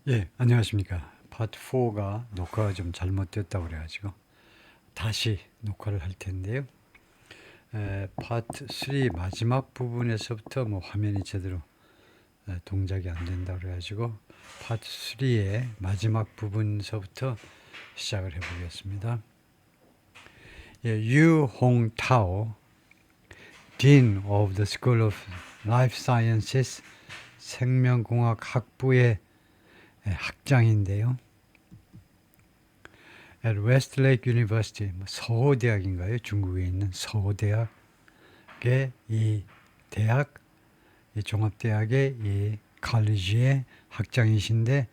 예, 안녕하십니까. 파트 4가 녹화가 좀 잘못됐다고 그래가지고 다시 녹화를 할 텐데요. 파트 3 마지막 부분에서부터 뭐 화면이 제대로 동작이 안 된다고 그래가지고 파트 3의 마지막 부분서부터 시작을 해보겠습니다. 예, 유홍타오, Dean of the School of Life Sciences 생명공학 학부의 학장인데요. at Westlake University, 서호대학인가요? 중국에 있는 서호대학의 이 대학, 이 종합대학의 이 칼리지의 학장이신데,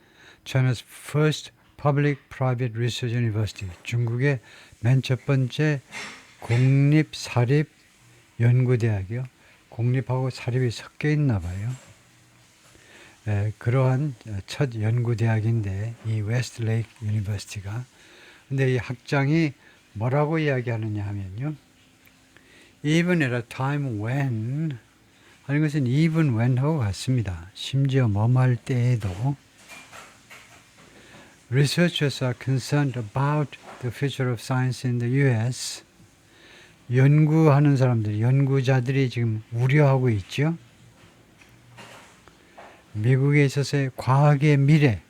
China's first public-private research university, 중국의 맨 첫 번째 공립-사립 연구대학이요. 공립하고 사립이 섞여 있나 봐요. 그러한 첫 연구대학인데 이 웨스트레이크 유니버시티가, 근데 이 학장이 뭐라고 이야기하느냐 하면요. Even at a time when 하는 것은 even when하고 같습니다. 심지어 뭐할 때에도 researchers are concerned about the future of science in the US. 연구하는 사람들, 연구자들이 지금 우려하고 있죠. 미국에 있어서의 과학의 미래,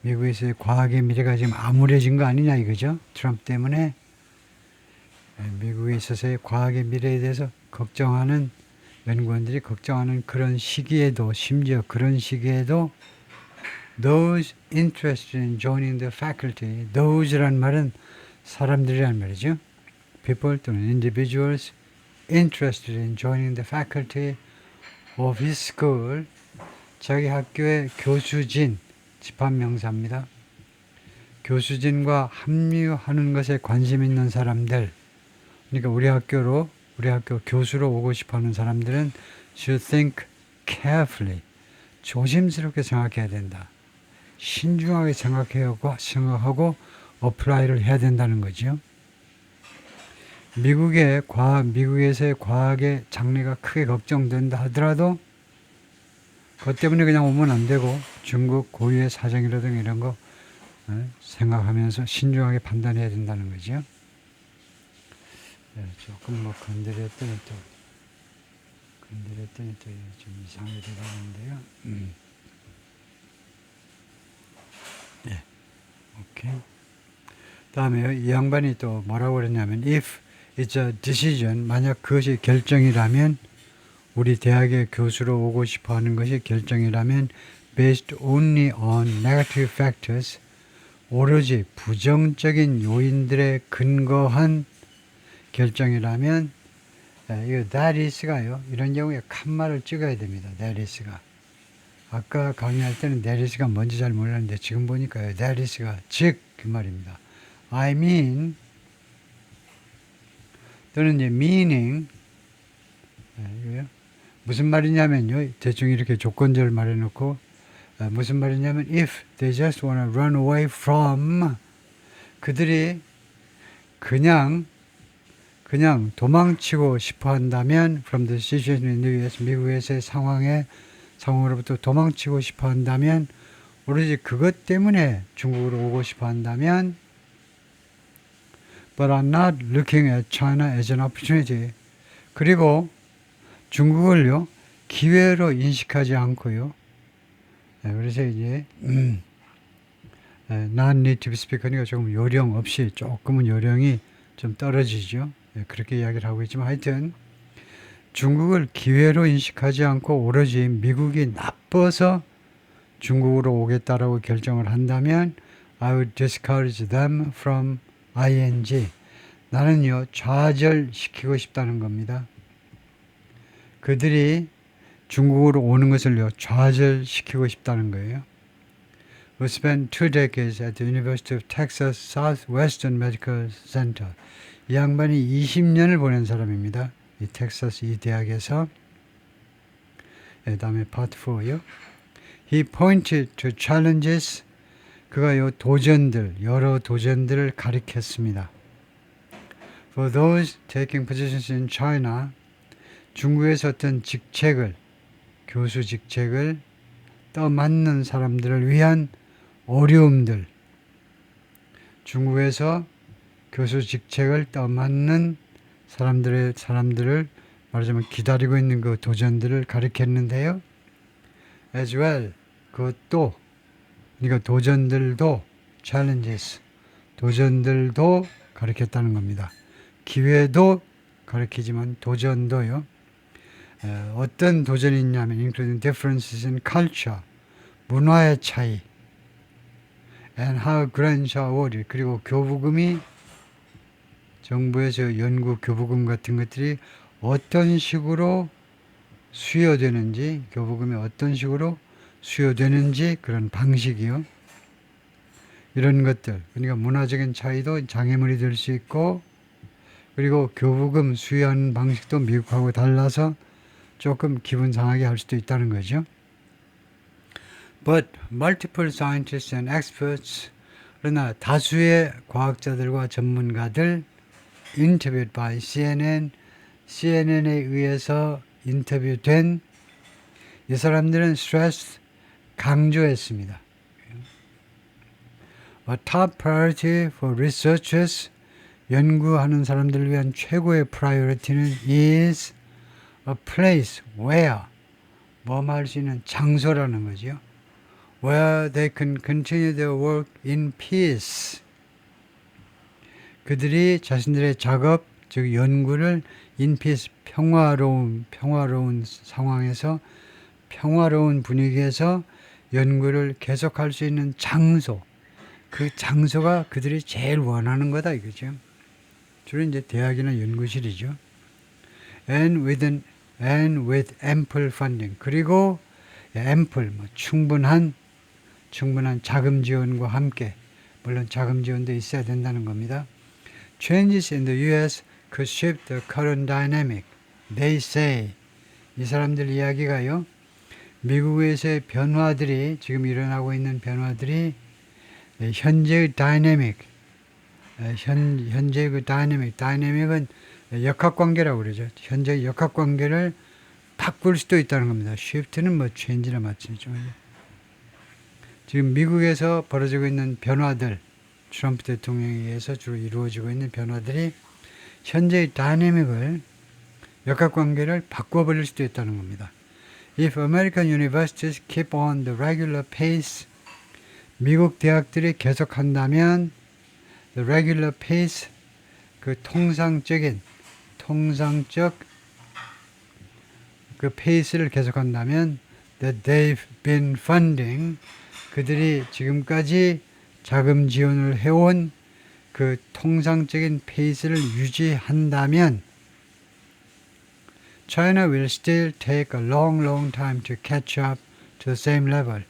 미국에서의 과학의 미래가 지금 암울해진 거 아니냐 이거죠. 트럼프 때문에 미국에 있어서의 과학의 미래에 대해서 걱정하는 연구원들이 걱정하는 그런 시기에도, 심지어 그런 시기에도 those interested in joining the faculty, those란 말은 사람들이란 말이죠. people 또는 individuals interested in joining the faculty of his school, 자기 학교의 교수진, 집합명사입니다. 교수진과 합류하는 것에 관심 있는 사람들, 그러니까 우리 학교 교수로 오고 싶어 하는 사람들은 should think carefully, 조심스럽게 생각해야 된다. 신중하게 생각하고 어플라이를 해야 된다는 거죠. 미국에서의 과학의 장래가 크게 걱정된다 하더라도 그것 때문에 그냥 오면 안 되고 중국 고유의 사정이라든가 이런 거 생각하면서 신중하게 판단해야 된다는 거죠. 조금 건드렸더니 또 좀 이상하게 되는데요. 예, 오케이. 다음에 이 양반이 또 뭐라고 그랬냐면 if it's a decision, 만약 그것이 결정이라면, 우리 대학의 교수로 오고 싶어 하는 것이 결정이라면 based only on negative factors, 오로지 부정적인 요인들에 근거한 결정이라면, 이거 that is가요. 이런 경우에 칸말을 찍어야 됩니다. that is가. 아까 강의할 때는 that is가 뭔지 잘 몰랐는데 지금 보니까 that is가 즉 그 말입니다. I mean 또는 이제 meaning, 이거요. 무슨 말이냐면요. 대충 이렇게 조건절을 말해놓고 무슨 말이냐면 if they just want to run away from, 그들이 그냥 도망치고 싶어 한다면 from the situation in the US, 미국에서의 상황으로부터 도망치고 싶어 한다면, 오로지 그것 때문에 중국으로 오고 싶어 한다면 but are not looking at China as an opportunity, 그리고 중국을요 기회로 인식하지 않고요. 그래서 이제 non-native speaker니까 조금 요령 없이, 조금은 요령이 좀 떨어지죠. 그렇게 이야기를 하고 있지만 하여튼 중국을 기회로 인식하지 않고 오로지 미국이 나빠서 중국으로 오겠다라고 결정을 한다면 I would discourage them from ing. 나는요 좌절시키고 싶다는 겁니다. 그들이 중국으로 오는 것을요 좌절시키고 싶다는 거예요. Who spent 2 decades at the University of Texas Southwestern Medical Center. 이 양반이 20년을 보낸 사람입니다. 이 텍사스 이 대학에서. 그 다음에 파트 4요. He pointed to challenges. 그가 여러 도전들을 가리켰습니다. For those taking positions in China, 중국에서 어떤 교수 직책을 떠맡는 사람들을 위한 어려움들, 중국에서 교수 직책을 떠맡는 사람들을 말하자면 기다리고 있는 그 도전들을 가리켰는데요. As well, 그것도, 그러니까 도전들도, challenges, 도전들도 가리켰다는 겁니다. 기회도 가리키지만 도전도요. 어떤 도전이 있냐면 including differences in culture, 문화의 차이, and how grants are awarded, 그리고 교부금이 정부에서 연구 교부금 같은 것들이 어떤 식으로 수여되는지, 교부금이 어떤 식으로 수여되는지 그런 방식이요. 이런 것들, 그러니까 문화적인 차이도 장애물이 될 수 있고, 그리고 교부금 수여하는 방식도 미국하고 달라서 조금 기분 상하게 할 수도 있다는 거죠. But multiple scientists and experts, 그러나 다수의 과학자들과 전문가들 interviewed by CNN에 의해서 인터뷰된 이 사람들은 stress 강조했습니다. A top priority for researchers, 연구하는 사람들을 위한 최고의 priority는 is a place where, 뭐 할 수 있는 장소라는 거죠. Where they can continue their work in peace. 그들이 자신들의 작업, 즉 연구를 in peace, 평화로운 상황에서, 평화로운 분위기에서 연구를 계속할 수 있는 장소, 그 장소가 그들이 제일 원하는 거다 이거죠. 주로 이제 대학이나 연구실이죠. And with ample funding, 그리고 ample, 충분한 자금 지원과 함께, 물론 자금 지원도 있어야 된다는 겁니다. Changes in the U.S. could shift the current dynamic. They say, 이 사람들 이야기가요, 미국에서의 변화들이, 지금 일어나고 있는 변화들이 현재의 다이내믹, 현재의 그 다이내믹은 역학관계라고 그러죠. 현재의 역학관계를 바꿀 수도 있다는 겁니다. shift는 뭐 change나 마찬가지죠. 지금 미국에서 벌어지고 있는 변화들, 트럼프 대통령에 의해서 주로 이루어지고 있는 변화들이 현재의 다이내믹을, 역학관계를 바꿔버릴 수도 있다는 겁니다. If American universities keep on the regular pace, 미국 대학들이 계속한다면 the regular pace, 그 통상적 그 페이스를 계속한다면 that they've been funding, 그들이 지금까지 자금 지원을 해온 그 통상적인 페이스를 유지한다면 China will still take a long time to catch up to the same level.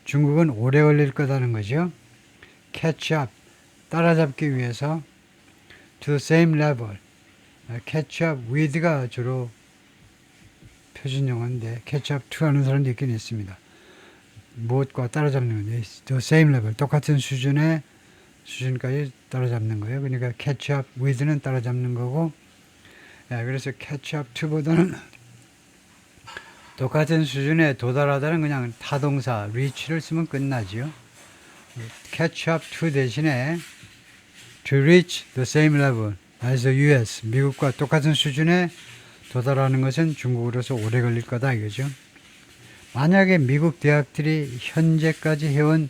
중국은 오래 걸릴 거다는 거죠. catch up, 따라잡기 위해서 to the same level. catch up with가 주로 표준 용어인데 catch up to 하는 사람도 있긴 있습니다. 무엇과 따라잡는 건데 the same level, 똑같은 수준까지 따라잡는 거예요. 그러니까 catch up with는 따라잡는 거고, 그래서 catch up to보다는 똑같은 수준에 도달하다는 그냥 타동사 reach를 쓰면 끝나죠. catch up to 대신에 to reach the same level as the US, 미국과 똑같은 수준에 도달하는 것은 중국으로서 오래 걸릴 거다 이거죠. 만약에 미국 대학들이 현재까지 해온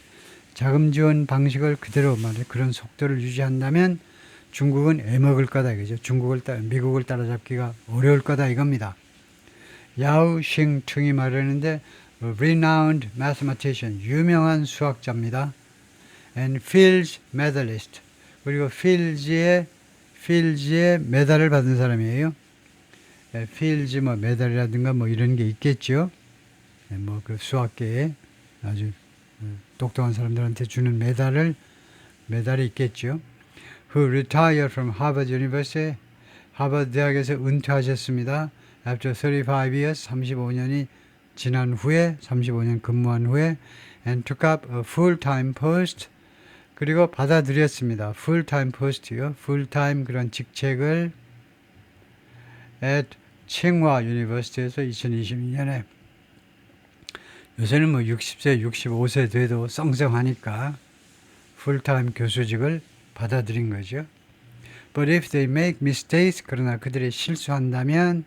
자금 지원 방식을 그대로 그런 속도를 유지한다면 중국은 애먹을 거다 이거죠. 미국을 따라잡기가 어려울 거다 이겁니다. 야오 싱퉁이 말하는데 renowned mathematician, 유명한 수학자입니다. and Fields medalist, 그리고 필즈의 메달을 받은 사람이에요. 필즈 메달이라든가 이런 게 있겠죠. 그 수학계에 아주 똑똑한 사람들한테 주는 메달이 있겠죠. Who retired from Harvard University, 하버드 대학에서 은퇴하셨습니다. After 35 years, 35년이 지난 후에, 35년 근무한 후에, and took up a full-time post, 그리고 받아들였습니다. full-time post요. full-time 그런 직책을 at 칭화 유니버시티에서 2022년에 요새는 뭐 60세, 65세 돼도 썽썽하니까 풀타임 교수직을 받아들인 거죠. But if they make mistakes, 그러나 그들이 실수한다면,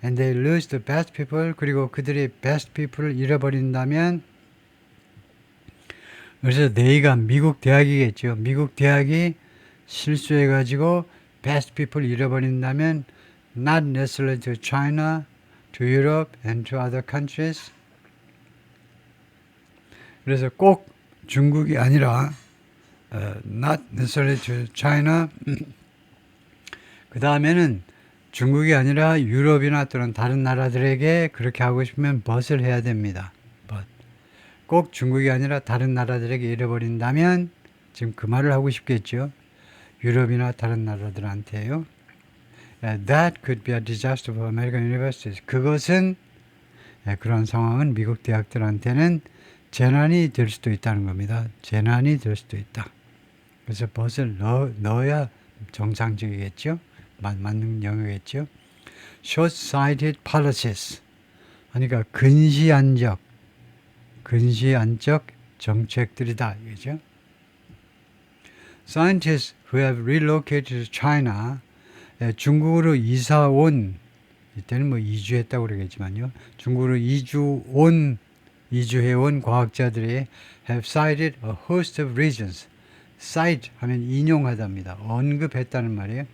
and they lose the best people, 그리고 그들이 best people을 잃어버린다면, 그래서 they가 미국 대학이겠죠. 미국 대학이 실수해가지고 best people 잃어버린다면, not necessarily to China, to Europe, and to other countries. 그래서 꼭 중국이 아니라 not necessarily to China. 그 다음에는 중국이 아니라 유럽이나 또는 다른 나라들에게 그렇게 하고 싶으면 but을 해야 됩니다. but. 꼭 중국이 아니라 다른 나라들에게 잃어버린다면 지금 그 말을 하고 싶겠죠. 유럽이나 다른 나라들한테요. That could be a disaster for American universities. 그것은 그런 상황은 미국 대학들한테는 재난이 될 수도 있다는 겁니다. 재난이 될 수도 있다. 그래서 but을 넣어야 정상적이겠죠. 맞는 영어겠죠. Short-sighted policies. 그러니까 근시안적 정책들이다. 이거죠. Scientists who have relocated to China, 중국으로 이사 온, 이때는 뭐 이주했다고 그러겠지만요. 중국으로 이주해온 과학자들이 have cited a host of reasons. cite 하면 인용하답니다. 언급했다는 말이에요.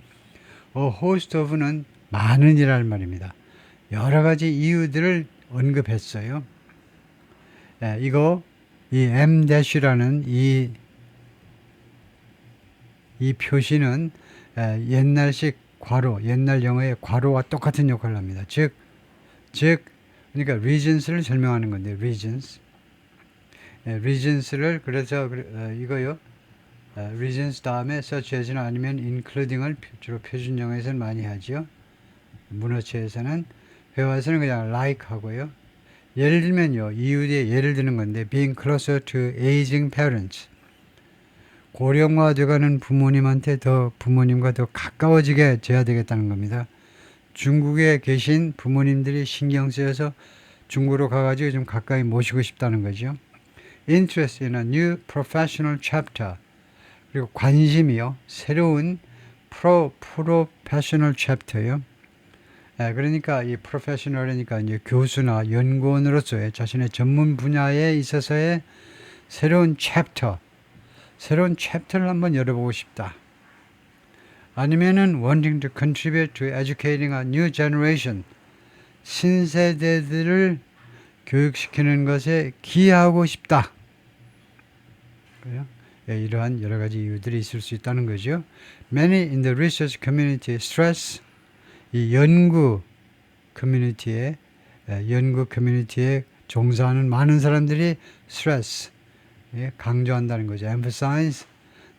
A host of는 많은이라는 말입니다. 여러 가지 이유들을 언급했어요. 이거 이 M-라는 이 표시는 옛날식 괄호, 옛날 영어의 괄호와 똑같은 역할을 합니다. 즉 그러니까 reasons를 설명하는 건데 reasons. reasons를 그래서 이거요. reasons 다음에 such as나 아니면 including을 주로 표준 영어에서는 많이 하죠. 문어체에서는 회화에서는 그냥 like 하고요. 예를 들면요. 이유에 예를 드는 건데 being closer to aging parents. 고령화되어가는 부모님과 더 가까워지게 돼야 되겠다는 겁니다. 중국에 계신 부모님들이 신경 쓰여서 중국으로 가가지고 좀 가까이 모시고 싶다는 거죠. Interest in a new professional chapter. 그리고 관심이요. 새로운 professional chapter요. 그러니까 이 professional이니까 이제 교수나 연구원으로서의 자신의 전문 분야에 있어서의 새로운 챕터를 한번 열어보고 싶다. 아니면은 wanting to contribute to educating a new generation. 신세대들을 교육시키는 것에 기여하고 싶다. 그래요? 이러한 여러 가지 이유들이 있을 수 있다는 거죠. Many in the research community stress, 이 연구 커뮤니티에 종사하는 많은 사람들이 stress, 강조한다는 거죠. Emphasize,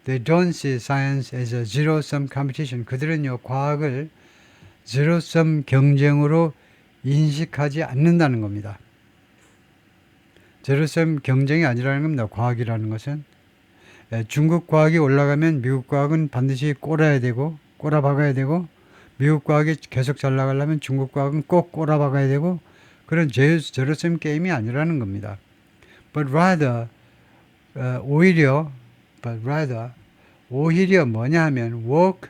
they don't see science as a zero-sum competition. 그들은요, 과학을 zero-sum 경쟁으로 인식하지 않는다는 겁니다. zero-sum 경쟁이 아니라는 겁니다. 과학이라는 것은. 중국 과학이 올라가면 미국 과학은 반드시 꼬라박아야 되고 미국 과학이 계속 잘 나가려면 중국 과학은 꼭 꼬라박아야 되고 그런 제로섬 게임이 아니라는 겁니다. But rather 오히려 뭐냐 하면 work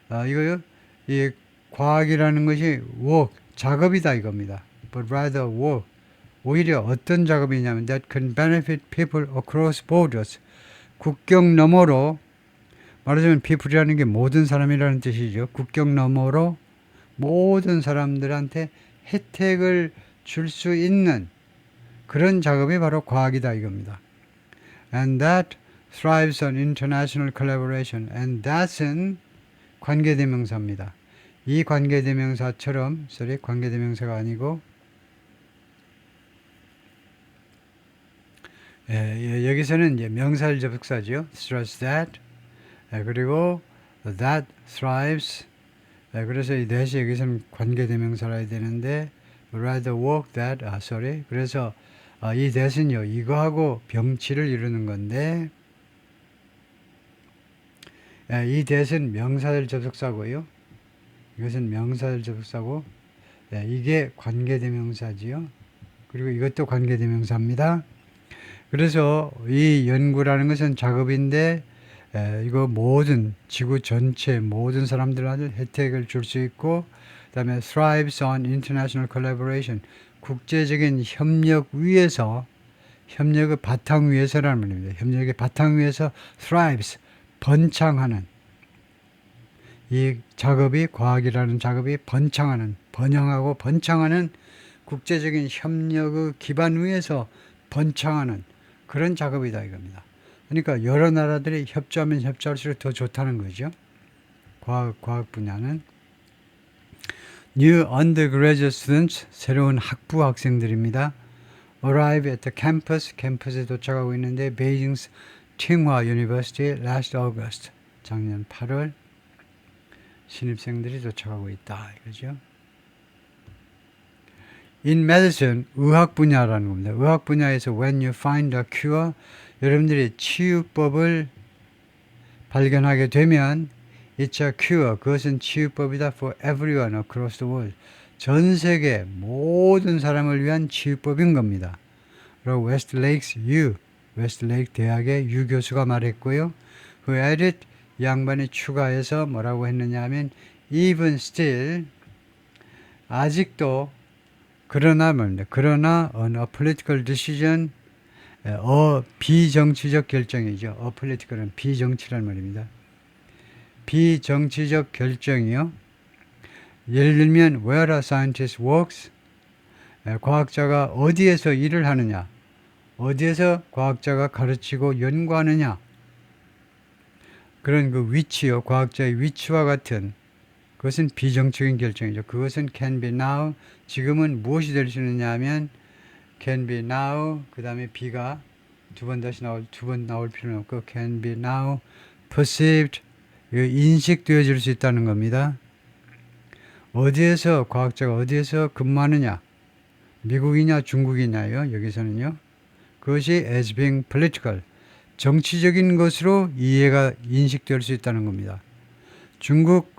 이거요. 이 과학이라는 것이 work 작업이다 이겁니다. But rather work 오히려 어떤 작업이냐면 that can benefit people across borders 국경 너머로 말하자면 people이라는 게 모든 사람이라는 뜻이죠. 국경 너머로 모든 사람들한테 혜택을 줄 수 있는 그런 작업이 바로 과학이다 이겁니다. And that thrives on international collaboration. And that은 관계대명사입니다. 이 관계대명사처럼 관계대명사가 아니고 여기서는 이제 명사절 접속사죠. stress that 그리고 that thrives 그래서 이 that이 여기서는 관계대명사라 해야 되는데 rather work that 그래서 이 that은요 이거하고 병치를 이루는 건데 이 that은 명사절 접속사고요. 이것은 명사절 접속사고 이게 관계대명사지요. 그리고 이것도 관계대명사입니다. 그래서 이 연구라는 것은 작업인데 이거 모든 지구 전체 모든 사람들한테 혜택을 줄 수 있고 그다음에 thrives on international collaboration 국제적인 협력 위에서 협력의 바탕 위에서라는 말입니다. 협력의 바탕 위에서 thrives 번창하는 이 작업이 과학이라는 작업이 번영하고 번창하는 국제적인 협력의 기반 위에서 번창하는 그런 작업이다 이겁니다. 그러니까 여러 나라들이 협조하면 협조할수록 더 좋다는 거죠. 과학 분야는. New undergraduate students, 새로운 학부 학생들입니다. Arrive at the campus, 캠퍼스에 도착하고 있는데 베이징's 칭화 University last August, 작년 8월 신입생들이 도착하고 있다 이거죠. In medicine, 의학 분야라는 겁니다. 의학 분야에서 when you find a cure, 여러분들이 치유법을 발견하게 되면 it's a cure, 그것은 치유법이다 for everyone across the world. 전 세계 모든 사람을 위한 치유법인 겁니다. 그리고 웨스트레이크 대학의 유 교수가 말했고요. 그 added, 이 양반이 추가해서 뭐라고 했느냐 하면 even still, 아직도 그러나 말입니다. 그러나 on a political decision, 비정치적 결정이죠. a political은 비정치란 말입니다. 비정치적 결정이요. 예를 들면 where a scientist works, 과학자가 어디에서 일을 하느냐, 어디에서 과학자가 가르치고 연구하느냐, 그런 그 위치요, 과학자의 위치와 같은 그것은 비정치적인 결정이죠. 그것은 can be now, 지금은 무엇이 될 수 있느냐 하면 can be now, 그 다음에 be가 두 번 나올 필요는 없고 can be now perceived, 인식되어질 수 있다는 겁니다. 어디에서 과학자가 어디에서 근무하느냐, 미국이냐 중국이냐요. 여기서는요. 그것이 as being political, 정치적인 것으로 인식될 수 있다는 겁니다. 중국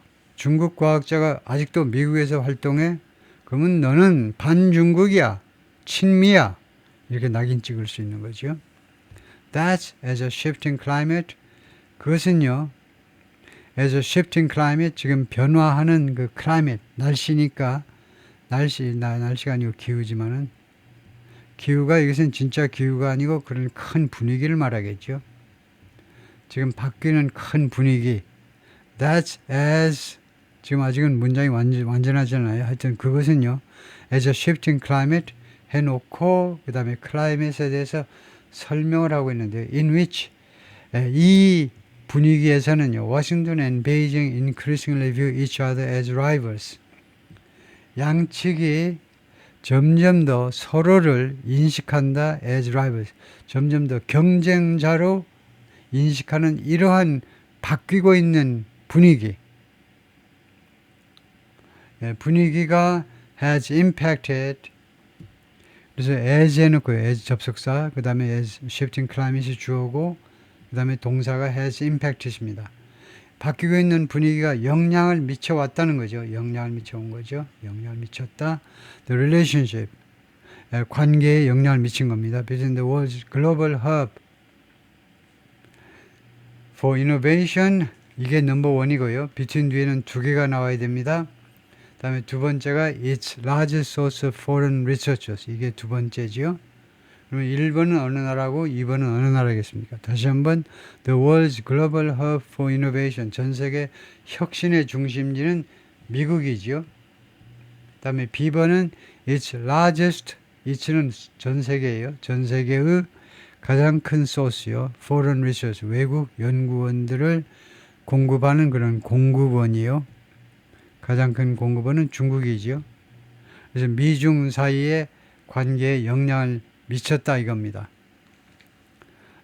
과학자가 아직도 미국에서 활동해? 그러면 너는 반중국이야, 친미야, 이렇게 낙인 찍을 수 있는 거죠. That's as a shifting climate, 그것은요, as a shifting climate, 지금 변화하는 그 climate, 날씨니까, 날씨가 아니고 기후지만은, 기후가 이것은 진짜 기후가 아니고 그런 큰 분위기를 말하겠죠. 지금 바뀌는 큰 분위기. That's as, 지금 아직은 문장이 완전하잖아요. 하여튼 그것은요, as a shifting climate 해놓고 그 다음에 climate에 대해서 설명을 하고 있는데 in which, 이 분위기에서는요, Washington and Beijing increasingly view each other as rivals. 양측이 점점 더 서로를 인식한다 as rivals. 점점 더 경쟁자로 인식하는 이러한 바뀌고 있는 분위기. 분위기가 has impacted. 그래서 as 해놓고요. as 접속사, 그 다음에 as shifting climate이 주어고, 그 다음에 동사가 has impacted입니다. 바뀌고 있는 분위기가 영향을 미쳐왔다는 거죠. 영향을 미쳐온 거죠. 영향을 미쳤다. The relationship, 관계에 영향을 미친 겁니다. Between the world's global hub for innovation, 이게 넘버 원이고요. between 뒤에는 두 개가 나와야 됩니다. 그 다음에 두 번째가 its largest source of foreign researchers, 이게 두 번째죠. 그러면 1번은 어느 나라고 2번은 어느 나라겠습니까? 다시 한번 The world's global hub for innovation, 전 세계 혁신의 중심지는 미국이죠. 그 다음에 B번은 its largest, its는 전 세계예요. 전 세계의 가장 큰 source요. foreign research, 외국 연구원들을 공급하는 그런 공급원이요. 가장 큰 공급원은 중국이죠. 그래서 미중 사이의 관계에 영향을 미쳤다 이겁니다.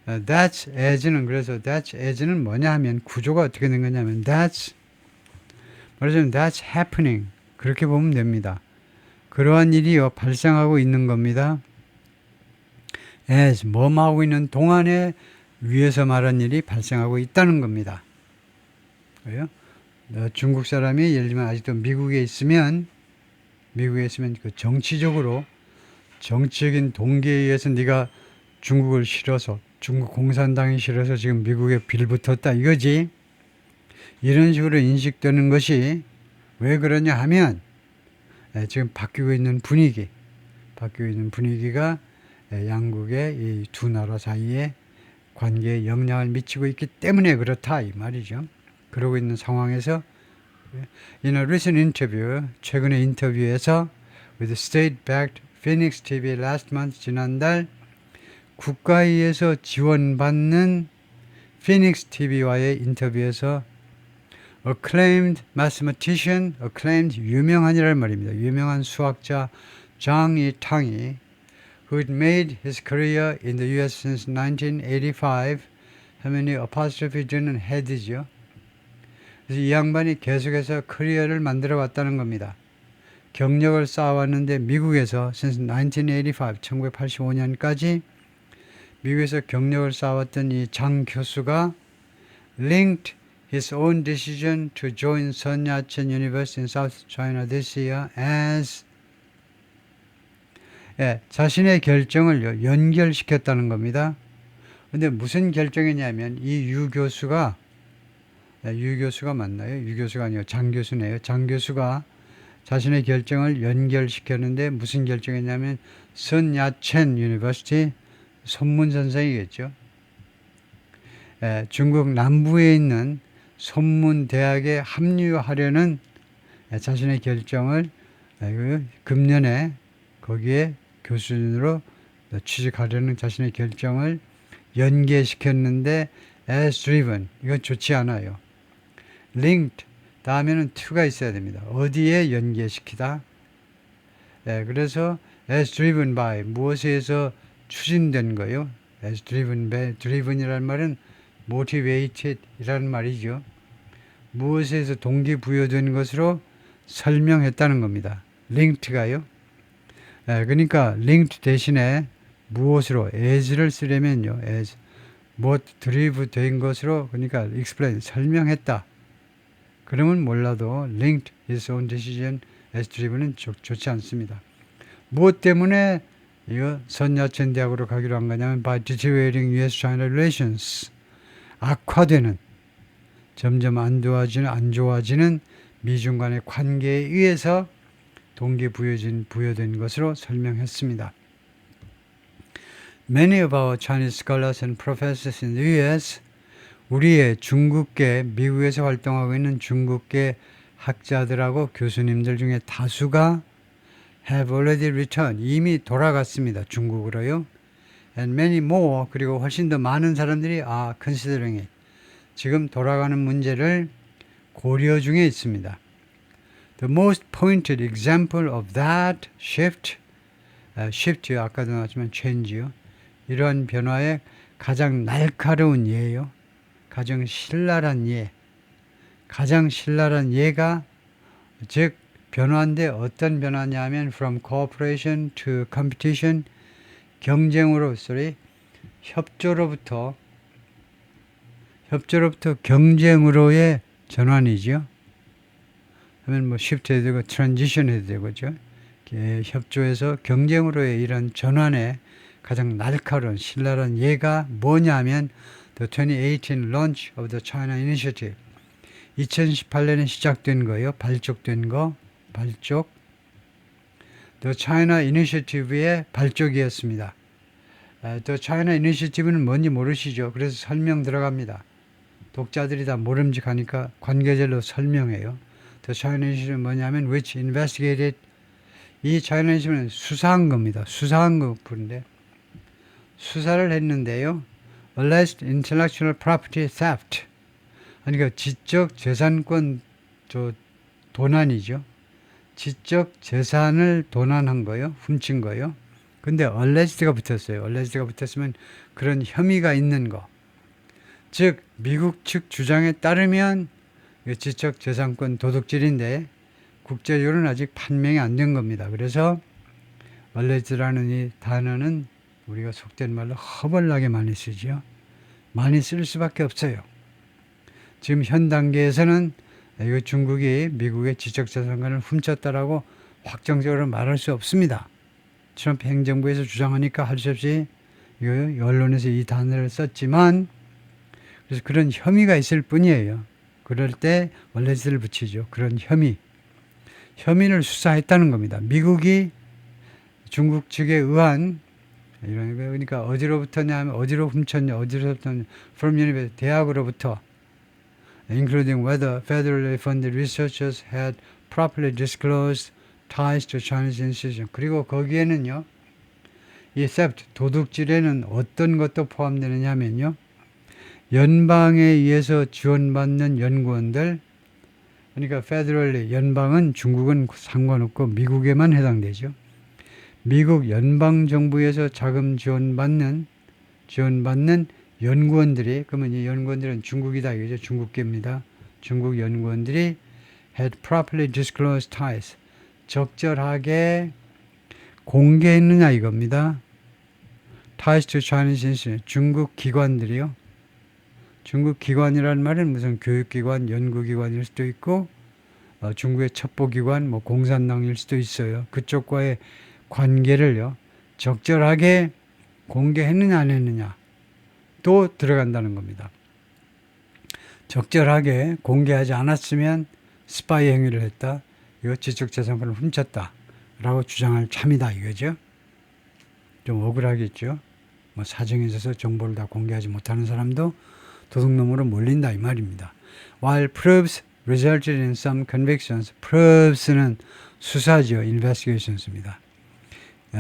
That's as는, 그래서 that's as는 뭐냐 하면 구조가 어떻게 된 거냐면 말하자면 that's happening, 그렇게 보면 됩니다. 그러한 일이요 발생하고 있는 겁니다. as 뭐하고 있는 동안에 위에서 말한 일이 발생하고 있다는 겁니다. 그래요? 중국 사람이 예를 들면 아직도 미국에 있으면 그 정치적으로 정치적인 동기에 의해서 네가 중국을 싫어서 중국 공산당이 싫어서 지금 미국에 빌붙었다 이거지. 이런 식으로 인식되는 것이 왜 그러냐 하면 지금 바뀌고 있는 분위기가 양국의 이 두 나라 사이에 관계에 영향을 미치고 있기 때문에 그렇다 이 말이죠. 그러고 있는 상황에서 In a recent interview, 최근의 인터뷰에서 with state-backed Phoenix TV last month, 지난달 국가에 의해서 지원받는 Phoenix TV와의 인터뷰에서 acclaimed mathematician, acclaimed 유명한이라는 말입니다. 유명한 수학자 장 이탕이 who had made his career in the US since 1985 하면 이 apostrophe 주는 head죠. 그래서 이 양반이 계속해서 커리어를 만들어 왔다는 겁니다. 경력을 쌓아왔는데 미국에서 since 1985, 1985년까지 미국에서 경력을 쌓아왔던 이 장 교수가 linked his own decision to join Sun Yat-sen University in South China this year as 자신의 결정을 연결시켰다는 겁니다. 근데 무슨 결정이냐면 이 유 교수가 맞나요? 유 교수가 아니고 장 교수네요. 장 교수가 자신의 결정을 연결시켰는데 무슨 결정이냐면 선 야첸 유니버시티 손문선생이겠죠. 중국 남부에 있는 손문대학에 합류하려는 자신의 결정을 금년에 거기에 교수진으로 취직하려는 자신의 결정을 연계시켰는데 as driven, 이건 좋지 않아요. linked 다음에는 to가 있어야 됩니다. 어디에 연계시키다. 그래서 as driven by 무엇에 의해서 추진된 거예요. as driven by, driven이라는 말은 motivated 이라는 말이죠. 무엇에 의해서 동기부여된 것으로 설명했다는 겁니다. linked가요. 그러니까 linked 대신에 무엇으로 as를 쓰려면요. as 무엇 드리브 된 것으로 그러니까 explain 설명했다. 그러면 몰라도 linked his own decision as driven은 좋지 않습니다. 무엇 때문에 이거 선야첸 대학으로 가기로 한 거냐면 by deteriorating US-China relations 악화되는 점점 안 좋아지는 미중 간의 관계에 의해서 부여된 것으로 설명했습니다. Many of our Chinese scholars and professors in the US, 우리의 중국계, 미국에서 활동하고 있는 중국계 학자들하고 교수님들 중에 다수가 have already returned, 이미 돌아갔습니다. 중국으로요. And many more, 그리고 훨씬 더 많은 사람들이 are considering it, 지금 돌아가는 문제를 고려 중에 있습니다. The most pointed example of that shift, shift 아까도 나왔지만 change요. 이러한 변화의 가장 날카로운 예요. 가장 신랄한 예가 즉 변화인데 어떤 변화냐면 from cooperation to competition, 협조로부터 경쟁으로의 전환이죠. 하면 뭐 shift 해도 되고 transition 해도 되고죠. 협조에서 경쟁으로의 이런 전환의 가장 날카로운 신랄한 예가 뭐냐면 the 2018 launch of the China Initiative, 2018년에 시작된 거예요. 발족된 거, The China Initiative의 발족이었습니다. The China Initiative는 뭔지 모르시죠? 그래서 설명 들어갑니다. 독자들이 다 모름직하니까 관계절로 설명해요. The China Initiative는 뭐냐면 which investigated, 이 China Initiative는 수사한 겁니다. 수사한 거인데 수사를 했는데요. Alleged intellectual property theft, 그러니까 지적 재산권 도난이죠. 지적 재산을 도난한 거요, 훔친 거요. 근데 alleged가 붙었어요. alleged가 붙었으면 그런 혐의가 있는 거. 즉 미국 측 주장에 따르면 지적 재산권 도둑질인데 국제적으로는 아직 판명이 안 된 겁니다. 그래서 alleged라는 이 단어는 우리가 속된 말로 허벌나게 많이 쓰죠. 많이 쓸 수밖에 없어요. 지금 현 단계에서는 이거 중국이 미국의 지적재산권을 훔쳤다라고 확정적으로 말할 수 없습니다. 트럼프 행정부에서 주장하니까 할 수 없이 이거 언론에서 이 단어를 썼지만 그래서 그런 혐의가 있을 뿐이에요. 그럴 때 원래짓을 붙이죠. 그런 혐의를 수사했다는 겁니다. 미국이 중국 측에 의한 이런 그러니까 어디로부터냐 하면 어디로 훔쳤냐 어디로부터 from university 대학으로부터 including whether federally funded researchers had properly disclosed ties to Chinese institution. 그리고 거기에는요 이 theft 도둑질에는 어떤 것도 포함되느냐 하면요 연방에 의해서 지원받는 연구원들 그러니까 federally 연방은 중국은 상관없고 미국에만 해당되죠. 미국 연방정부에서 자금 지원받는 연구원들이 그러면 이 연구원들은 중국이다 이거죠. 중국계입니다. 중국 연구원들이 had properly disclosed ties 적절하게 공개했느냐 이겁니다. ties to Chinese institution 중국 기관들이요. 중국 기관이라는 말은 무슨 교육기관, 연구기관일 수도 있고 중국의 첩보기관, 뭐 공산당일 수도 있어요. 그쪽과의 관계를요 적절하게 공개했느냐 안 했느냐 또 들어간다는 겁니다. 적절하게 공개하지 않았으면 스파이 행위를 했다. 이거 지적재산권을 훔쳤다. 라고 주장할 참이다 이거죠. 좀 억울하겠죠. 뭐 사정에 있어서 정보를 다 공개하지 못하는 사람도 도둑놈으로 몰린다 이 말입니다. While proofs resulted in some convictions. proofs는 수사죠. investigations입니다.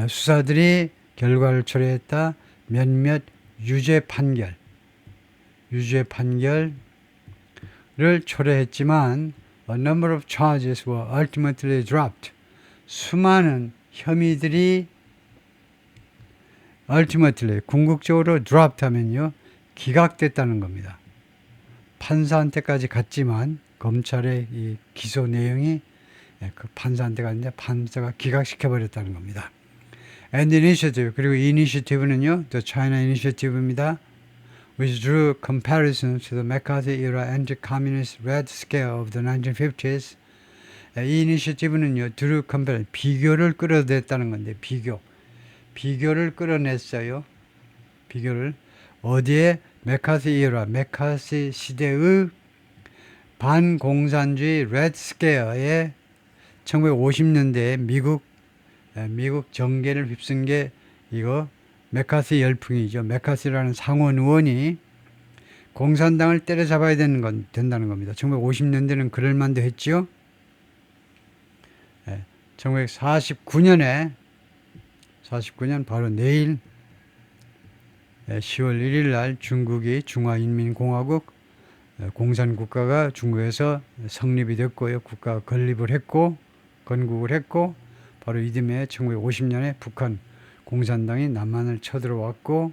수사들이 결과를 초래했다. 몇몇 유죄 판결을 초래했지만 a number of charges were ultimately dropped. 수많은 혐의들이 ultimately 궁극적으로 dropped 하면요 기각됐다는 겁니다. 판사한테까지 갔지만 검찰의 이 기소 내용이 그 판사한테 갔는데 판사가 기각시켜버렸다는 겁니다. And initiative 그리고 이 initiative는요 the China initiative입니다. which drew comparisons to the McCarthy era anti-communist Red Scare of the 1950s. 이 initiative는요 drew comparison 비교를 끌어냈다는 건데 비교를 끌어냈어요. 비교를 어디에 맥카시 era 맥카시 시대의 반공산주의 레드 스퀘어에 1950년대에 미국 정계를 휩쓴 게 이거 맥카시 열풍이죠. 맥카시라는 상원 의원이 공산당을 때려잡아야 된다는 겁니다. 1950년대는 그럴 만도 했죠. 1949년 바로 내일 10월 1일 날 중국이 중화인민공화국 공산국가가 중국에서 성립이 됐고요. 국가가 건립을 했고 건국을 했고 바로 이듬해 1950년에 북한 공산당이 남한을 쳐들어왔고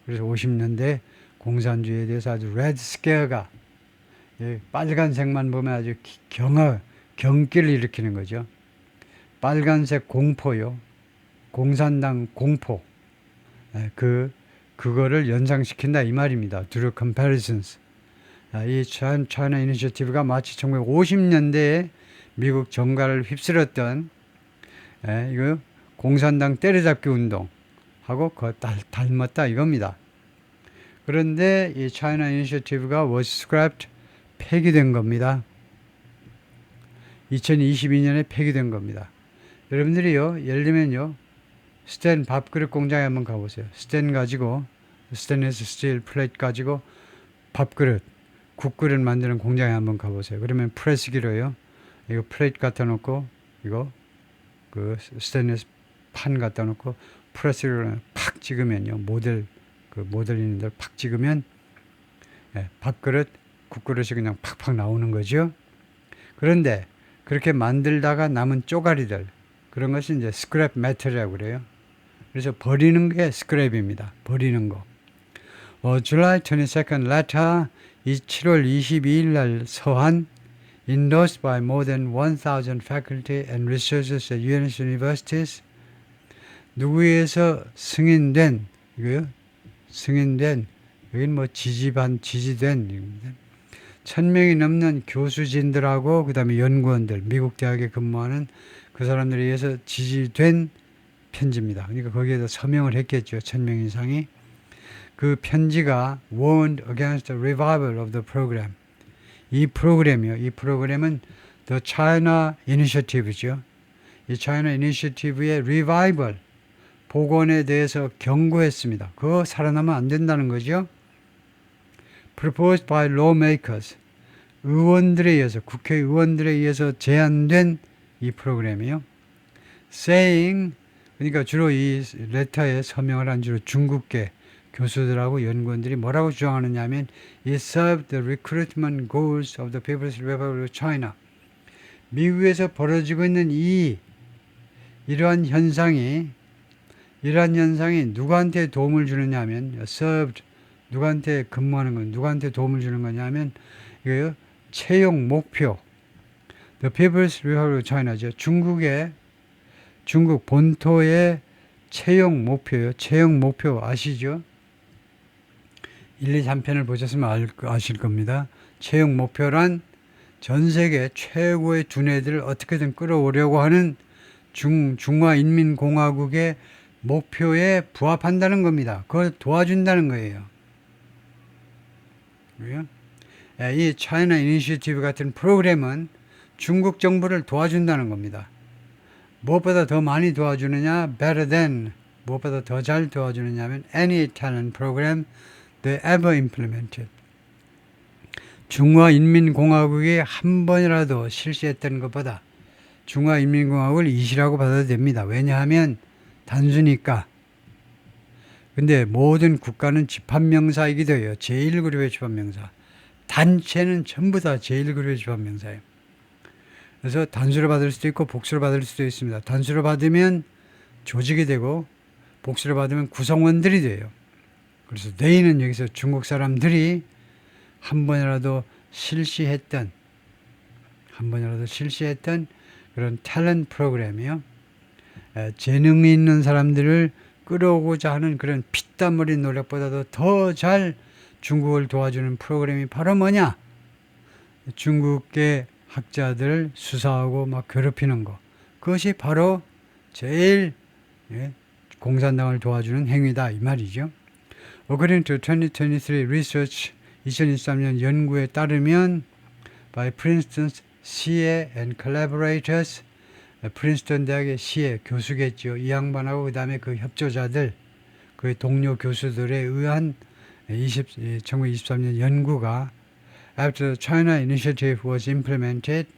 그래서 50년대 공산주의에 대해서 아주 레드 스퀘어가 빨간색만 보면 아주 경기를 일으키는 거죠. 빨간색 공포요. 공산당 공포. 그거를 연상시킨다 이 말입니다. Drew comparisons. 이 China Initiative가 마치 1950년대에 미국 정가를 휩쓸었던 이거 공산당 때려잡기 운동하고 닮았다 이겁니다. 그런데 이 China Initiative가 was scrapped 폐기된 겁니다. 2022년에 폐기된 겁니다. 여러분들이요 예를 들면요 스탠 밥그릇 공장에 한번 가보세요. 스테인리스 스틸 플레이트 가지고 밥그릇 국그릇 만드는 공장에 한번 가보세요. 그러면 프레스기로요 이거 플레이트 갖다 놓고 이거 그 스테인리스 판 갖다 놓고 프레스기로 팍 찍으면요 모델링들 팍 찍으면 밥그릇 국그릇이 그냥 팍팍 나오는 거죠. 그런데 그렇게 만들다가 남은 쪼가리들 그런 것이 이제 스크랩 메탈이라고 그래요. 그래서 버리는 게 스크랩입니다. 버리는 거. July 22nd letter 이 7월 22일 날 서한 endorsed by more than 1,000 faculty and researchers at U.S. universities 누구에서 승인된 이거요? 승인된 여긴 뭐 지지된 1,000명이 넘는 교수진들하고 그 다음에 연구원들 미국 대학에 근무하는 그 사람들에 의해서 지지된 편지입니다. 그러니까 거기에다 서명을 했겠죠. 1000명 이상이. 그 편지가 warned against the revival of the program. 이 프로그램이요. 이 프로그램은 The China Initiative죠. 이 China Initiative의 revival, 복원에 대해서 경고했습니다. 그거 살아나면 안 된다는 거죠. Proposed by lawmakers. 의원들에 의해서, 국회의원들에 의해서 제안된 이 프로그램이요. Saying, 그러니까 주로 이 레터에 서명을 한 주로 중국계 교수들하고 연구원들이 뭐라고 주장하느냐 하면 It served the recruitment goals of the People's Republic of China. 미국에서 벌어지고 있는 이러한 현상이 누구한테 도움을 주느냐 하면 served, 누구한테 근무하는 건 누구한테 도움을 주는 거냐 하면 이거요. 채용 목표. The People's Republic of China죠. 중국 본토의 채용 목표요. 채용 목표 아시죠? 1, 2, 3편을 보셨으면 아실 겁니다. 채용 목표란 전 세계 최고의 두뇌들을 어떻게든 끌어오려고 하는 중화인민공화국의 목표에 부합한다는 겁니다. 그걸 도와준다는 거예요. 이 China Initiative 같은 프로그램은 중국 정부를 도와준다는 겁니다. 무엇보다 더 많이 도와주느냐? Better than. 무엇보다 더 잘 도와주느냐 하면 any talent program they ever implemented. 중화인민공화국이 한 번이라도 실시했던 것보다 중화인민공화국을 이시라고 봐도 됩니다. 왜냐하면 단수니까. 근데 모든 국가는 집합명사이기도 해요. 제1그룹의 집합명사. 단체는 전부 다 제1그룹의 집합명사예요. 그래서 단수로 받을 수도 있고 복수로 받을 수도 있습니다. 단수로 받으면 조직이 되고 복수로 받으면 구성원들이 돼요. 그래서 they는 여기서 중국 사람들이 한 번이라도 실시했던 그런 탤런트 프로그램이요. 재능이 있는 사람들을 끌어오고자 하는 그런 피땀 흘린 노력보다도 더 잘 중국을 도와주는 프로그램이 바로 뭐냐? 중국계 학자들을 수사하고 막 괴롭히는 거. 그것이 바로 제일 공산당을 도와주는 행위다 이 말이죠. According to 2023 research, 2023년 연구에 따르면 by Princeton's CA and collaborators, 프린스턴 대학의 CA 교수겠죠. 이 양반하고 그 다음에 그 협조자들, 그 동료 교수들에 의한 1923년 연구가 After the China Initiative was implemented,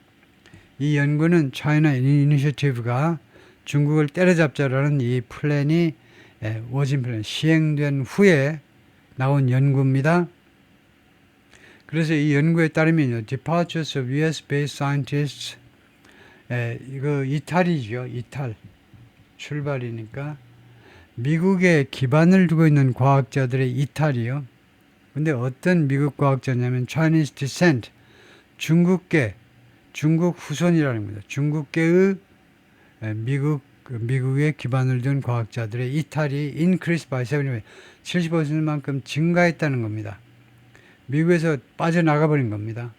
이 연구는 China Initiative가 중국을 때려잡자라는 이 플랜이 was implemented, 시행된 후에 나온 연구입니다. 그래서 이 연구에 따르면요, departures of US-based scientists, 이거 이탈이죠, 이탈. 출발이니까. 미국에 기반을 두고 있는 과학자들의 이탈이요. 근데 어떤 미국 과학자냐면 Chinese descent, 중국 후손이라는 겁니다. 중국계의 미국에 기반을 둔 과학자들의 이탈이 increased by 70%만큼 증가했다는 겁니다. 미국에서 빠져나가 버린 겁니다.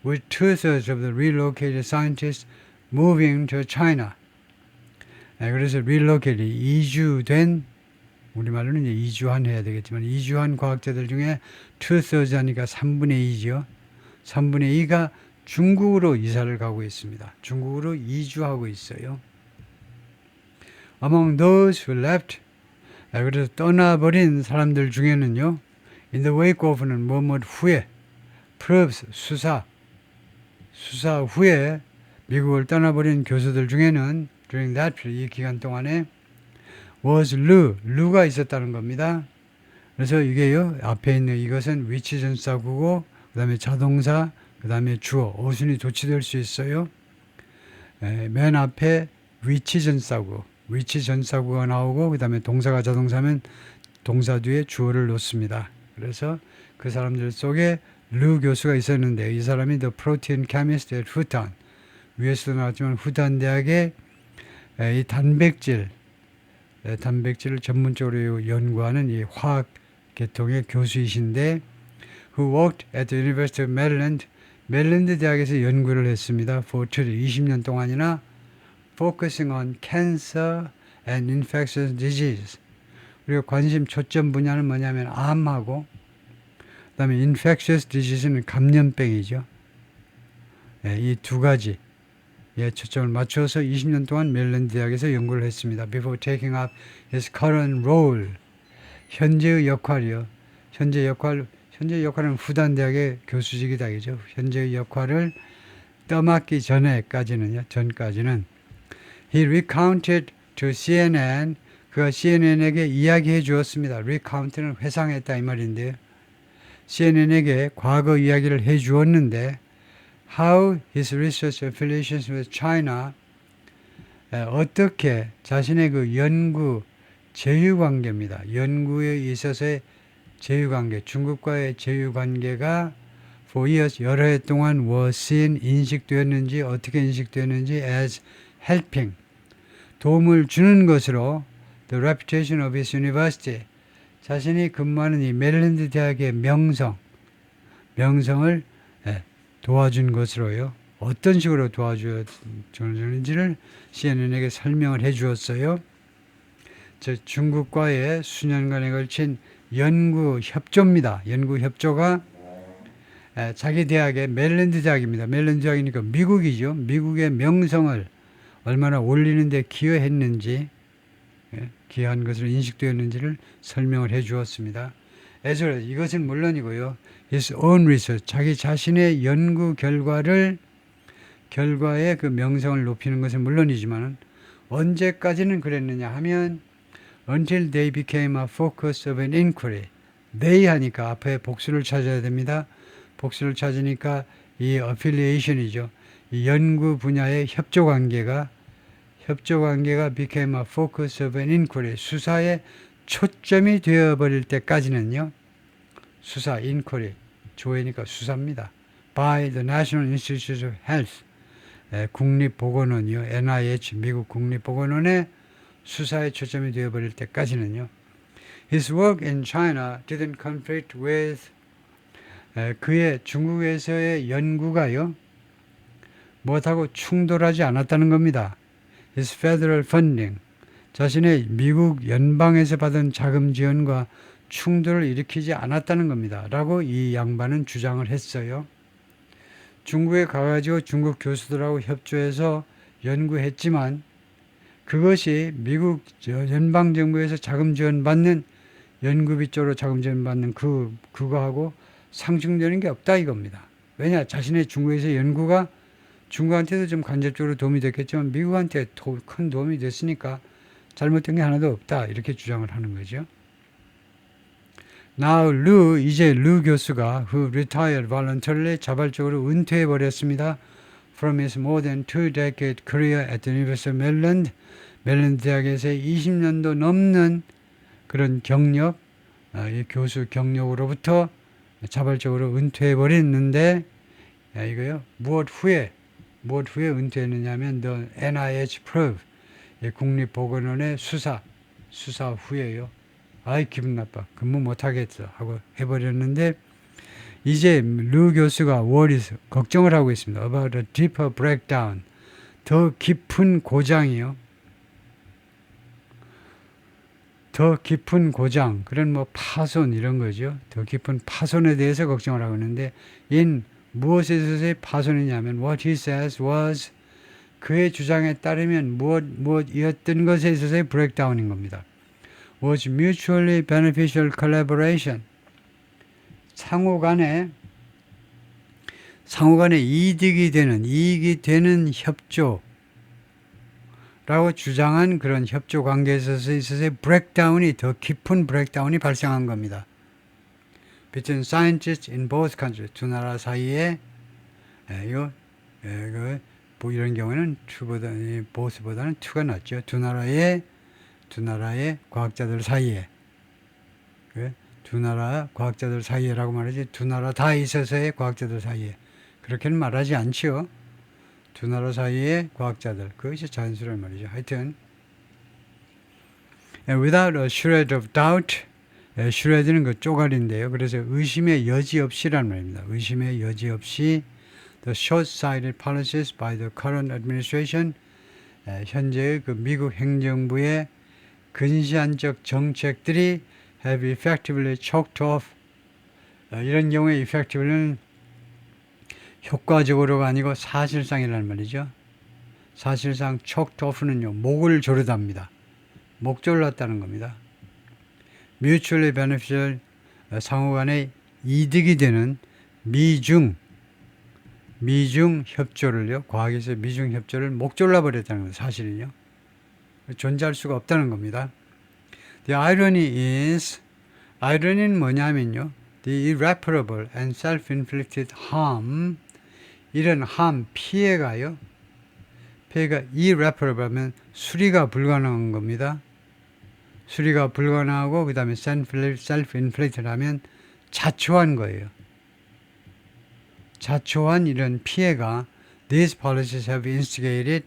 With 2/3 of the relocated scientists moving to China. 그래서 relocate, 이주된, 우리말로는 이제 이주한 해야 되겠지만, 이주한 과학자들 중에 2/3 하니까 3분의 2죠. 3분의 2가 중국으로 이사를 가고 있습니다. 중국으로 이주하고 있어요. Among those who left, 그래서 떠나버린 사람들 중에는요, in the wake of는 뭐뭐 후에, probes, 수사 후에 미국을 떠나버린 교수들 중에는 during that period, 이 기간 동안에 was 루가 있었다는 겁니다. 그래서 이게요, 앞에 있는 이것은 위치 전사구고, 그 다음에 자동사, 그 다음에 주어, 어순이 도치될 수 있어요. 맨 앞에 위치 전사구가 나오고, 그 다음에 동사가 자동사면 동사 뒤에 주어를 놓습니다. 그래서 그 사람들 속에 루 교수가 있었는데, 이 사람이 the protein chemist at 후탄, 위에서도 나왔지만 후탄 대학의 이 단백질을 전문적으로 연구하는 이 화학 계통의 교수이신데, who worked at the University of Maryland, 메릴랜드 대학에서 연구를 했습니다. for 20년 동안이나 focusing on cancer and infectious disease. 우리가 관심 초점 분야는 뭐냐면 암하고 그다음에 infectious disease는 감염병이죠. 예, 이 두 가지 초점을 맞춰서 20년 동안 멜랜드 대학에서 연구를 했습니다. Before taking up his current role. 현재의 역할이요. 현재 역할은 후단 대학의 교수직이다. 그죠? 현재의 역할을 떠맡기 전까지는 he recounted to CNN. 그가 CNN에게 이야기해 주었습니다. recount는 회상했다 이 말인데요. CNN에게 과거 이야기를 해 주었는데 how his research affiliations with China 어떻게 자신의 그 연구 제휴관계입니다. 연구에 있어서의 제휴관계, 중국과의 제휴관계가 for years 여러 해 동안 was seen 인식되었는지 어떻게 인식되었는지 as helping 도움을 주는 것으로 the reputation of his university 자신이 근무하는 이 메릴랜드 대학의 명성을 도와준 것으로요. 어떤 식으로 도와주었는지를 CNN에게 설명을 해 주었어요. 중국과의 수년간에 걸친 연구 협조입니다. 연구 협조가 자기 대학의 메릴랜드 대학입니다. 메릴랜드 대학이니까 미국이죠. 미국의 명성을 얼마나 올리는데 기여했는지 기여한 것으로 인식되었는지를 설명을 해 주었습니다. 이것은 물론이고요. His own research, 자기 자신의 연구 결과의 그 명성을 높이는 것은 물론이지만 언제까지는 그랬느냐 하면 until they became a focus of an inquiry. they 하니까 앞에 복수를 찾아야 됩니다. 복수를 찾으니까 이 affiliation이죠. 이 연구 분야의 협조 관계가 became a focus of an inquiry. 수사의 초점이 되어버릴 때까지는요. 수사, inquiry, 조회니까 수사입니다. by the National Institutes of Health. 국립보건원이요. NIH, 미국 국립보건원의 수사에 초점이 되어버릴 때까지는요. His work in China didn't conflict with 그의 중국에서의 연구가요. 무엇하고 충돌하지 않았다는 겁니다. His federal funding 자신의 미국 연방에서 받은 자금 지원과 충돌을 일으키지 않았다는 겁니다. 라고 이 양반은 주장을 했어요. 중국에 가가지고 중국 교수들하고 협조해서 연구했지만 그것이 미국 연방정부에서 자금 지원받는 연구비 쪽으로 자금 지원받는 그거하고 상충되는 게 없다 이겁니다. 왜냐? 자신의 중국에서 연구가 중국한테도 좀 간접적으로 도움이 됐겠지만 미국한테 큰 도움이 됐으니까 잘못된 게 하나도 없다 이렇게 주장을 하는 거죠. Now 이제 루 교수가 who retired voluntarily 자발적으로 은퇴해 버렸습니다. From his more than 2-decade career at the University of Maryland, 메릴랜드 대학에서의 20년도 넘는 그런 경력, 이 교수 경력으로부터 자발적으로 은퇴해 버렸는데 이거요. 무엇 후에 은퇴했느냐면 the NIH probe, 국립보건원의 수사 후에요. 아이 기분 나빠. 근무 못하겠어 하고 해버렸는데 이제 루 교수가 걱정을 하고 있습니다. About a deeper breakdown. 더 깊은 고장이요. 더 깊은 고장. 그런 파손 이런 거죠. 더 깊은 파손에 대해서 걱정을 하고 있는데 무엇에 있어서의 파손이냐면 what he says was 그의 주장에 따르면 무엇이었던 것에 있어서의 브레이크다운인 겁니다. was mutually beneficial collaboration. 상호 간에 이익이 되는 협조라고 주장한 그런 협조 관계에 있어서의 브레이크다운이 더 깊은 브레이크다운이 발생한 겁니다. Between scientists in both countries. 두 나라 사이에 이런 경우에는 both보다는 to가 낫죠. 두 나라의 과학자들 사이에 두 나라 과학자들 사이에라고 말하지 두 나라 다 있어서의 과학자들 사이에 그렇게는 말하지 않지요. 두 나라 사이의 과학자들 그것이 자연스러운 말이죠. 하여튼 without a shred of doubt shred는 그 쪼가리인데요. 그래서 의심의 여지 없이란 말입니다. 의심의 여지 없이 the short-sighted policies by the current administration 현재의 그 미국 행정부의 근시안적 정책들이 have effectively choked off. 이런 경우에 effectively는 효과적으로가 아니고 사실상이라는 말이죠. 사실상 choked off는요, 목을 조르답니다. 목 졸랐다는 겁니다. mutually beneficial, 상호간에 이득이 되는 미중 협조를요, 과학에서 미중 협조를 목 졸라버렸다는 거예요. 사실은요. 존재할 수가 없다는 겁니다. The irony is, irony는 뭐냐면요, the irreparable and self-inflicted harm, 이런 harm, 피해가 irreparable 하면 수리가 불가능한 겁니다. 수리가 불가능하고 그 다음에 self-inflicted 하면 자초한 거예요. 자초한 이런 피해가 these policies have instigated,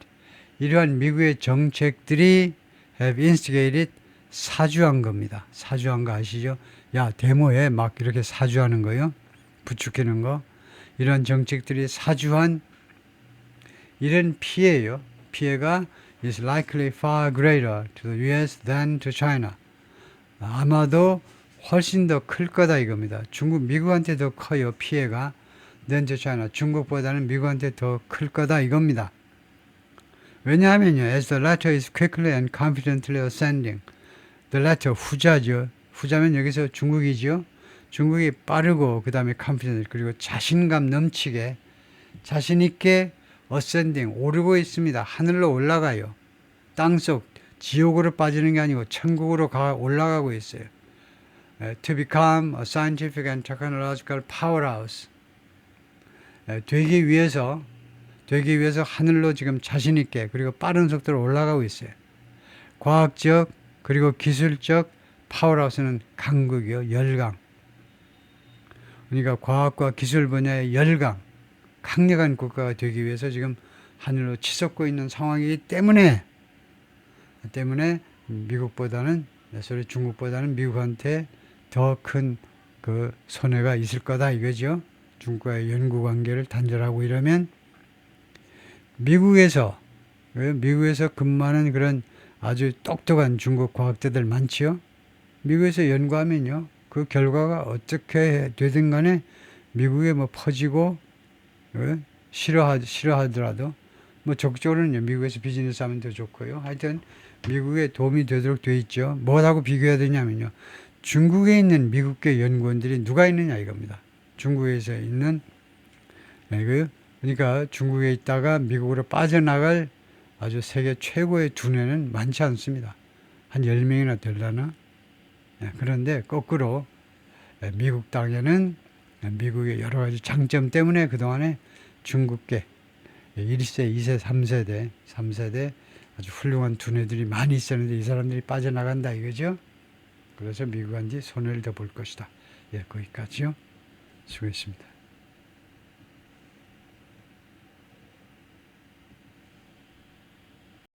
이러한 미국의 정책들이 have instigated, 사주한 겁니다. 사주한 거 아시죠? 야, 데모에 막 이렇게 사주하는 거요. 부추기는 거. 이런 정책들이 사주한 이런 피해예요. 피해가 is likely far greater to the US than to China. 아마도 훨씬 더 클 거다 이겁니다. 미국한테 더 커요, 피해가. than to China. 중국보다는 미국한테 더 클 거다 이겁니다. 왜냐하면요, as the latter is quickly and confidently ascending. the latter, 후자죠. 후자면 여기서 중국이죠. 중국이 빠르고 그 다음에 confident, 그리고 자신감 넘치게, 자신 있게 ascending, 오르고 있습니다. 하늘로 올라가요. 땅속 지옥으로 빠지는 게 아니고 천국으로 올라가고 있어요. To become a scientific and technological powerhouse. 되기 위해서 하늘로 지금 자신 있게 그리고 빠른 속도로 올라가고 있어요. 과학적 그리고 기술적 파워하우스는 강국이요, 열강. 그러니까 과학과 기술 분야의 열강, 강력한 국가가 되기 위해서 지금 하늘로 치솟고 있는 상황이기 때문에 미국보다는, 중국보다는 미국한테 더 큰 그 손해가 있을 거다 이거죠. 중국과의 연구 관계를 단절하고 이러면 미국에서 근무하는 그런 아주 똑똑한 중국 과학자들 많지요. 미국에서 연구하면요, 그 결과가 어떻게 되든 간에 미국에 뭐 퍼지고 싫어하더라도 뭐 적극적으로는 미국에서 비즈니스 하면 더 좋고요. 하여튼 미국에 도움이 되도록 돼 있죠. 뭐하고 비교해야 되냐면요, 중국에 있는 미국계 연구원들이 누가 있느냐 이겁니다. 중국에서 있는, 그러니까 중국에 있다가 미국으로 빠져나갈 아주 세계 최고의 두뇌는 많지 않습니다. 한 10명이나 되려나? 그런데 거꾸로 미국 땅에는 미국의 여러 가지 장점 때문에 그동안에 중국계 1세, 2세, 3세대 아주 훌륭한 두뇌들이 많이 있었는데 이 사람들이 빠져나간다 이거죠. 그래서 미국한테 손해를 더 볼 것이다. 거기까지요. 수고했습니다.